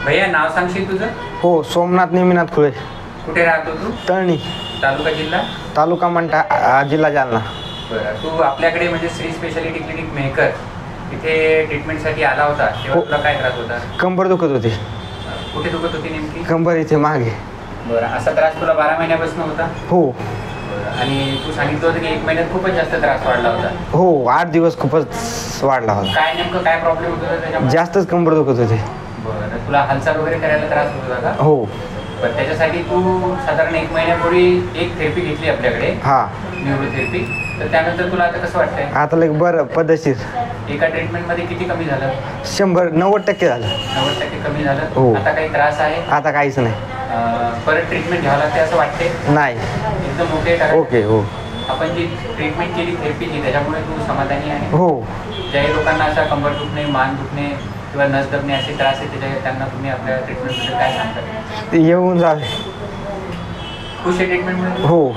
भैया नाव सांगशील तुझं? हो, सोमनाथ नेमिनाथ खुळे. कुठे राहतो तू? तळणी. तालुका जिल्हा? तालुका मंठा, जिल्हा जालना. बरं, तू आपल्याकडे म्हणजे श्री स्पेशालिटी क्लिनिक मेहकर इथे ट्रीटमेंटसाठी आला होता तेव्हा तुला काय त्रास होता? कंबर दुखत होती. कुठे दुखत होती नेमकी? कंबर इथे मागे. बरं, असा त्रास तुला 12 महिन्यापासून होता? हो. बरं, आणि तू सांगितलं होतं की 1 महिन्यात खूपच जास्त त्रास वाढला होता. हो, 8 दिवस खूपच वाढला होता. काय नेमकं काय प्रॉब्लेम होता त्याच्यामध्ये? जास्तच कंबर दुखत होती. बरं, तुला हालचाल वगैरे करायला त्रास होत होता का? हो. बरं, त्याच्यासाठी तू साधारण 1 महिन्यापूर्वी एक थेरपी घेतली आपल्याकडे, हां. न्यूरोथेरपी. तर त्यानंतर तुला आता कसं वाटतंय? आता लगे बरं, पद्धतशीर. एका ट्रीटमेंटमध्ये किती कमी झालं? 90% झालं. 90% कमी झालं. हो. आता काही त्रास आहे? आता काहीच नाही. परत ट्रीटमेंट घ्यावं लागते असं वाटते? नाही. एकदम ओके का? ओके. हो. आपण जी ट्रीटमेंट केली थेरपीची त्याच्यामुळे तू समाधानी आहे? हो. ज्याही लोकांना असा कंबर दुखणे, मान दुखणे किंवा नस दबणे असे त्रास आहे त्यांना तुम्ही आपल्या ट्रीटमेंटमध्ये काय सांगता? ते येऊन जावे. खुश आहे ट्रीटमेंटमध्ये? हो.